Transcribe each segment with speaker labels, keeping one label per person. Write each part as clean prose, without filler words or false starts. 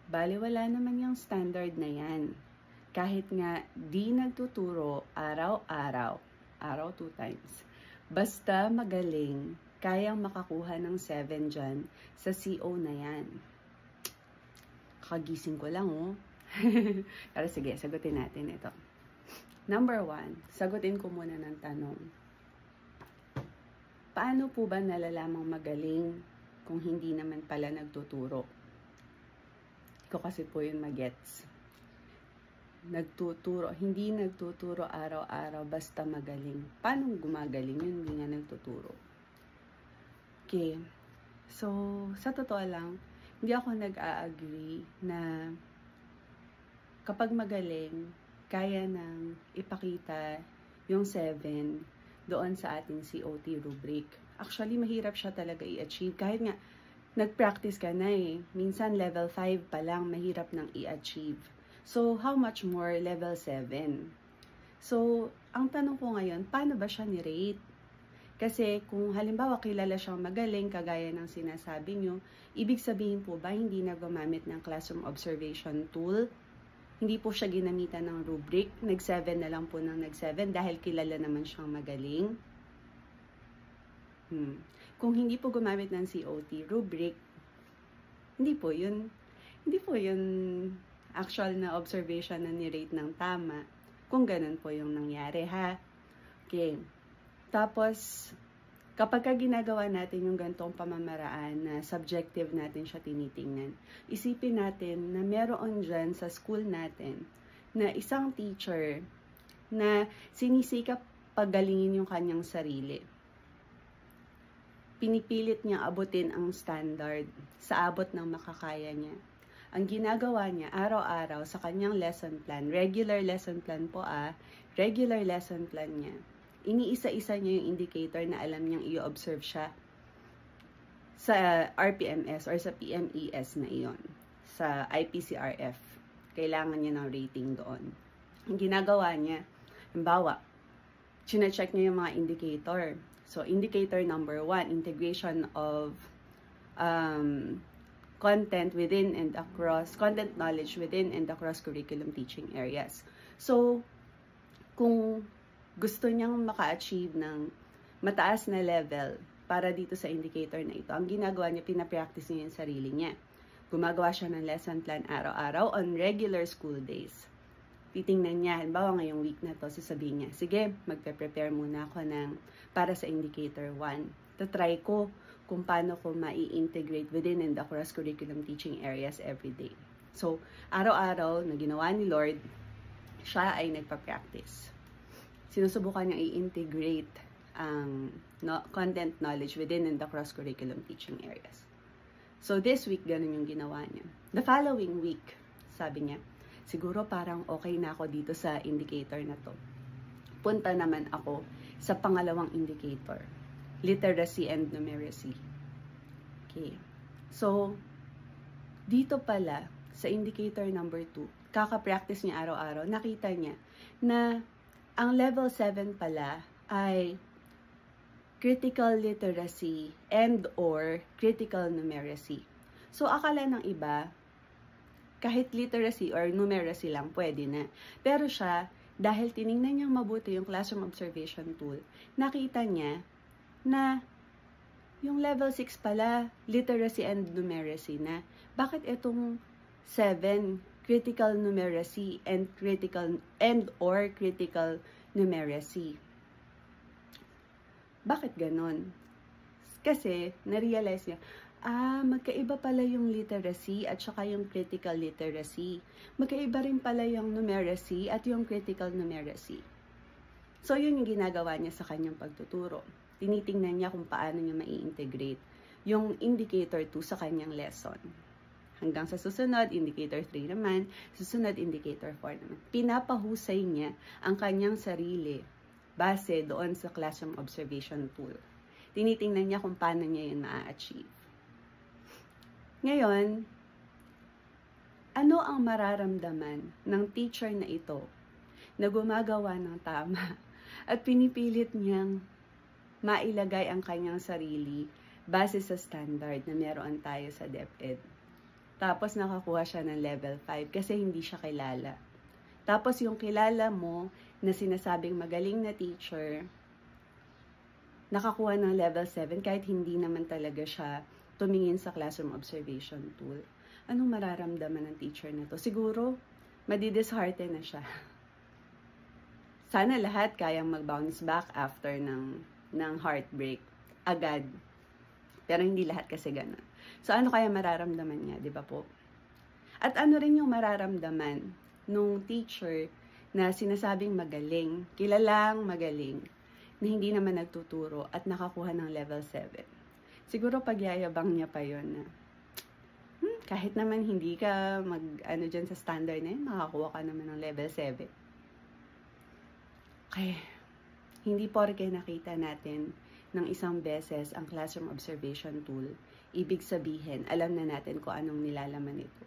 Speaker 1: Bale, wala naman yung standard na yan. Kahit nga di nagtuturo araw-araw, araw 2 times. Basta magaling, kayang makakuha ng 7 dyan sa CO na yan. Kagising ko lang, oh. Pero sige, sagutin natin ito. Number 1, sagutin ko muna ng tanong. Paano po ba nalalamang magaling kung hindi naman pala nagtuturo? Iko kasi po yun magets. Hindi nagtuturo araw-araw basta magaling. Paano gumagaling yun? Hindi nga nagtuturo. Okay. So, sa totoo lang, hindi ako nag-a-agree na kapag magaling, kaya nang ipakita yung 7 doon sa ating COT rubric. Actually, mahirap siya talaga i-achieve. Kahit nga, nag-practice ka na eh. Minsan, level 5 pa lang, mahirap nang i-achieve. So, how much more level 7? So, ang tanong ko ngayon, paano ba siya ni-rate? Kasi kung halimbawa kilala siyang magaling, kagaya ng sinasabi nyo, ibig sabihin po ba hindi na gumamit ng classroom observation tool? Hindi po siya ginamitan ng rubric, nag-7 na lang po ng nag-7 dahil kilala naman siyang magaling? Kung hindi po gumamit ng COT rubric, hindi po yun actual na observation na ni-rate ng tama. Kung ganun po yung nangyari, ha? Okay. Tapos, kapag ginagawa natin yung ganitong pamamaraan na subjective natin siya tinitingnan, isipin natin na meron dyan sa school natin na isang teacher na sinisikap pagalingin yung kanyang sarili. Pinipilit niya abutin ang standard sa abot ng makakaya niya. Ang ginagawa niya araw-araw sa kanyang lesson plan, regular lesson plan po regular lesson plan niya. Iniisa-isa niya yung indicator na alam niyang i-observe siya sa RPMS or sa PMES na iyon, sa IPCRF. Kailangan niya ng rating doon. Ang ginagawa niya, halimbawa, chine-check niya yung mga indicator. So, indicator number 1, integration of content within and across, content knowledge within and across curriculum teaching areas. So, kung gusto niyang maka-achieve ng mataas na level para dito sa indicator na ito, ang ginagawa niya, pinapractice niya yung sarili niya. Gumagawa siya ng lesson plan araw-araw on regular school days. Titingnan niya, halimbawa ngayong week na to, sasabihin niya, sige, magpe-prepare muna ako para sa indicator 1. Tatry ko kung paano ko mai-integrate within and across curriculum teaching areas every day. So, araw-araw na ginawa ni Lord, siya ay nagpa-practice. Sinusubukan niya i-integrate ang content knowledge within and across curriculum teaching areas. So, this week, ganun yung ginawa niya. The following week, sabi niya, siguro parang okay na ako dito sa indicator na to. Punta naman ako sa pangalawang indicator, literacy and numeracy. Okay. So, dito pala, sa indicator number 2, kaka-practice niya araw-araw, nakita niya na ang level 7 pala ay critical literacy and or critical numeracy. So, akala ng iba, kahit literacy or numeracy lang, pwede na. Pero siya, dahil tiningnan niyang mabuti yung classroom observation tool, nakita niya na yung level 6 pala, literacy and numeracy na. Bakit itong 7, critical numeracy and or critical numeracy? Bakit ganon? Kasi, na-realize niya, magkaiba pala yung literacy at saka yung critical literacy. Magkaiba rin pala yung numeracy at yung critical numeracy. So, yun yung ginagawa niya sa kanyang pagtuturo. Tinitingnan niya kung paano niya mai-integrate yung indicator 2 sa kanyang lesson. Hanggang sa susunod, indicator 3 naman, susunod, indicator 4 naman. Pinapahusay niya ang kanyang sarili base doon sa classroom observation tool. Tinitingnan niya kung paano niya yun ma-achieve. Ngayon, ano ang mararamdaman ng teacher na ito na gumagawa ng tama at pinipilit niyang mailagay ang kanyang sarili base sa standard na meron tayo sa DepEd? Tapos nakakuha siya ng level 5 kasi hindi siya kilala. Tapos yung kilala mo na sinasabing magaling na teacher, nakakuha ng level 7 kahit hindi naman talaga siya tumingin sa classroom observation tool. Anong mararamdaman ng teacher na to? Siguro, madidishearten na siya. Sana lahat kayang mag-bounce back after ng heartbreak agad. Pero hindi lahat kasi ganun. So, ano kaya mararamdaman niya, di ba po? At ano rin yung mararamdaman nung teacher na sinasabing magaling, kilalang magaling, na hindi naman nagtuturo at nakakuha ng level 7. Siguro pagyayabang niya pa yun na, kahit naman hindi ka dyan sa standard na yun, makakuha ka naman ng level 7. Okay, hindi porke nakita natin ng isang beses ang classroom observation tool, ibig sabihin, alam na natin kung anong nilalaman ito.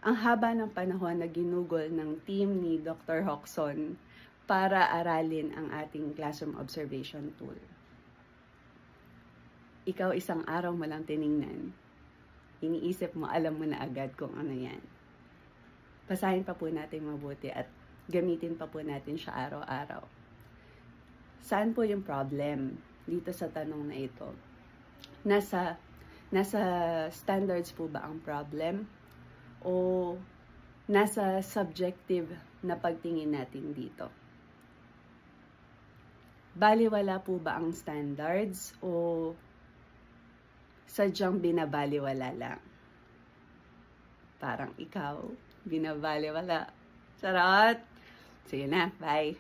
Speaker 1: Ang haba ng panahon na ginugol ng team ni Dr. Hoxon para aralin ang ating classroom observation tool. Ikaw isang araw mo lang tiningnan. Iniisip mo, alam mo na agad kung ano yan. Basahin pa po natin mabuti at gamitin pa po natin siya araw-araw. Saan po yung problem dito sa tanong na ito? Nasa standards po ba ang problem? O nasa subjective na pagtingin natin dito? Baliwala po ba ang standards o sadyang binabaliwala lang? Parang ikaw, binabaliwala. Charot! Sige na, bye!